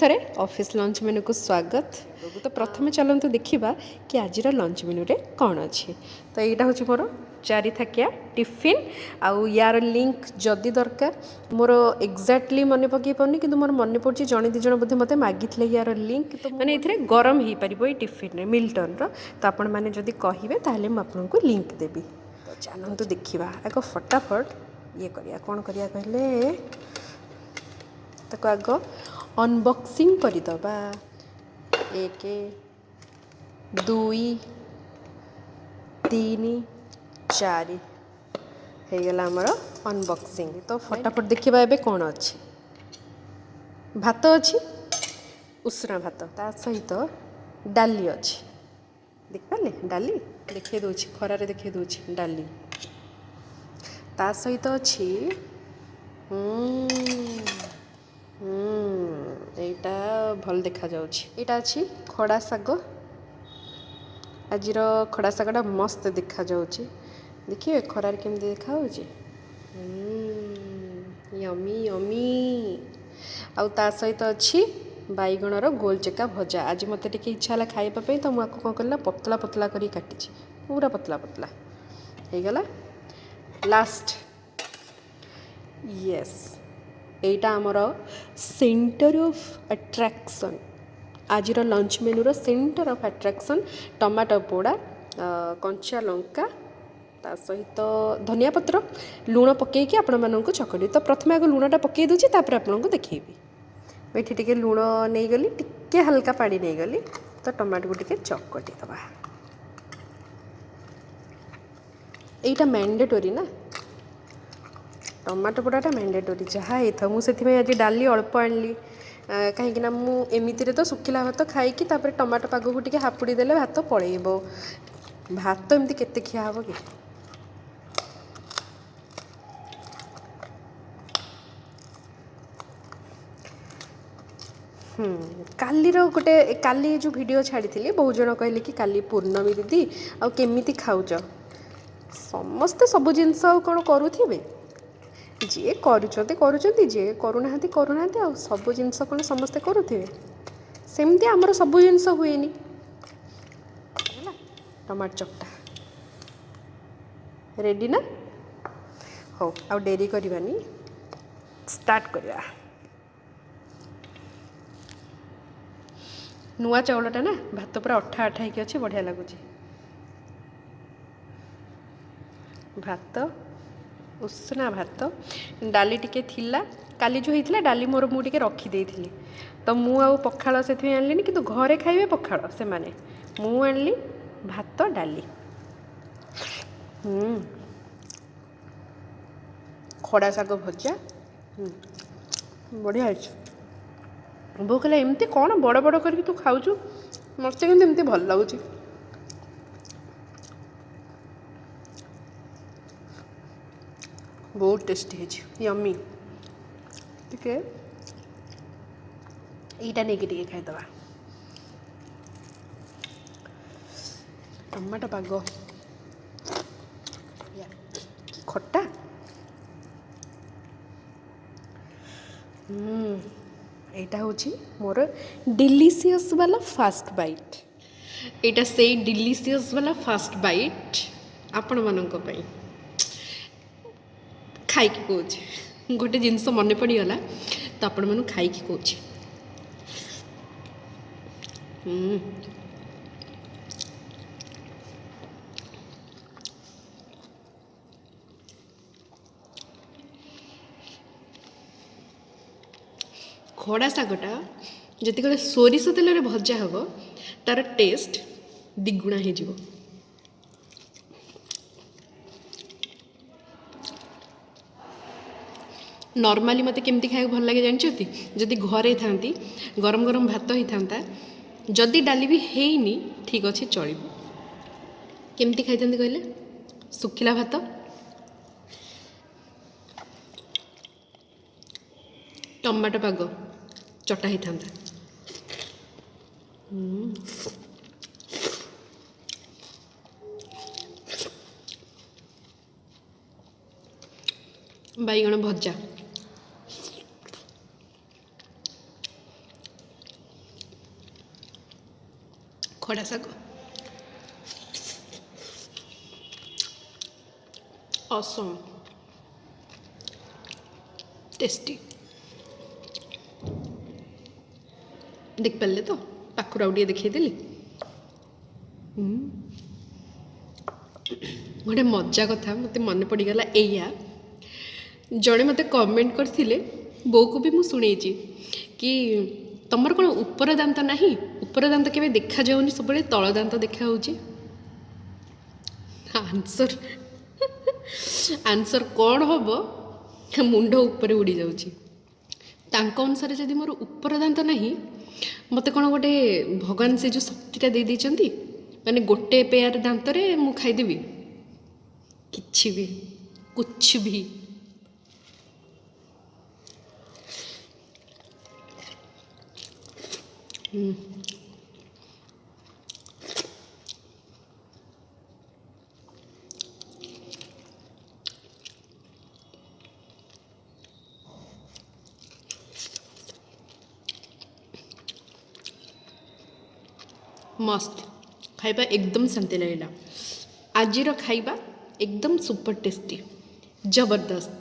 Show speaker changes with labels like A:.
A: थे office lunch menu को स्वागत। तो प्रथम चलतु देखा कि आज लंच मेनू रे कौन अच्छी। तो यहाँ हूँ मोर 4 थाकिया टिफिन आउ यार लिंक जदि दरकार मोर एक्जाक्टली मन पकई पानी कि मोर मन पड़ी जड़े दिज बोधे मत मागिले यार लिंक तो मैंने ये गरम हो पार ये टिफिन मिल्टन तो आपण मैंने जदि कहे ताहले आपको लिंक देवी। तो चलतु देखा आग फटाफट ये करिया कौन करिया कहले ताको आग अनबॉक्सिंग करदबा। 1 2 3 4 होगला आमर अनबॉक्सिंग। तो फटाफट देखा एबे कौन अच्छी। भात अच्छी उषुना भात ता सहित डाली अच्छी देखिपारे डाली देखे दूची खरारे देखे दूची डाली ता सहित अच्छी एटा भल देखा जाउछि। एटा अछि खड़ा साग। आजिर खड़ा सागटा मस्त देखा जाउछि। देखिए खरार केमती देखा होछि। यमी यमी आउ ता सहित अछि बैगणर गोल चेका भजा। आज मते टिके इच्छा हला खाइबा पे तो मुझे कौन करला पतला पतला करी काटिछि पूरा पतला पतला हो गला लास्ट। यस एटा आमर सेंटर ऑफ अट्रैक्शन आज लंच मेनूर सेंटर ऑफ अट्रैक्शन टमाटो पोड़ा कंचा लंका ता सहित धनिया पत्र लुण पकईकि आपण मानक चकड़ी। तो प्रथम आग लुणटा पकई दूची तापर आपको देखी बेठी टिके लुण नहीं गली टिके हल्का पानी नहीं गली तो टमाटो को टिके चकटी दबा। एटा मैंडेटोरी ना टमाटो पोड़ाटा मैंडेटोरी जहाँ होता मुझे आज डाली अल्प आनली कहीं मुझे तो सुखिला भात खाई टमाटो पाग को टिके हापुड़ी देले भात पलैब। भात एमती केते खिया हम कि कालीर गोटे काली जो वीडियो छाड़ी बहुत जन कहले कि काली पूर्णमी दीदी आ केमिति खाऊच समस्ते सब जिनस कौन करुवे जी करुँच जी करूना करूना आ सब जिनस कौन समस्ते करुवे सेमती आमर सब जिनस हुएनि। टमाटो चकटा रेडी ना हो आ डेरी करवानी स्टार्ट करवा। नुआ चाउलटा ना भात पूरा अठा अठा होगी अच्छे बढ़िया लगुच। भात उषुना भात डाली टिके थिला काली जो होता डाली मोर मुझे रखीदे तो मु पखाड़ से आनली कि घरे खाइबे पखाड़ से माने मु आनली भात डाली खड़ा साग भजा बढ़िया बो कहला एमती कौन बड़ बड़ करके तू खाऊचु मत कि भल लगुच। बहुत टेस्टी है यमी टिके यहीटा नहीं टिके खाईदबा। टमाटो पाग खट्टा एटा हूँ मोर डिलीशियस वाला फास्ट बाइट। एटा से डिलीशियस वाला फास्ट बाइट आपण मानक पई खाई कौच गोटे जिनस मन पड़गला तो आपण मन खाई कौच। खड़ा सागटा जिते गले सोरिष तेल भजा हम तार टेस्ट द्विगुणा हो। नॉर्मली मते केमती खाए भल लगे जानते जदि घरे था गरम गरम भात होता था जदि डाली भी हैनी ठीक अच्छे चल केमती खाई कहले सुखिला भात टमाटो पाग चटा होता बैगण भजा ଖଡ଼ା ଶାଗ ଅସମ टेस्टी देख पारे तो पाखुर आउ देखदेली गोटे मजा कथा मत मन पड़गला एया जड़े मत कमेंट करते बो को भी मुझे शुणी कि तुमर कौन ऊपर दांत ना ऊपर दांत के देखा जाऊनी सब तल दांत देखा आंसर आंसर कौन हम मुंड ऊपर उड़ी जाऊँगी अनुसार जदि मोर ऊपर दांत ना मत कौन गोटे भगवान से जो शक्तिटा दे देइचंती माने गोटे पेयर दांत रे मु खाईदेवी किछि भी कुछ भी मस्त खाइबा एकदम शांति लगेगा आज खाइबा एकदम सुपर टेस्टी जबरदस्त।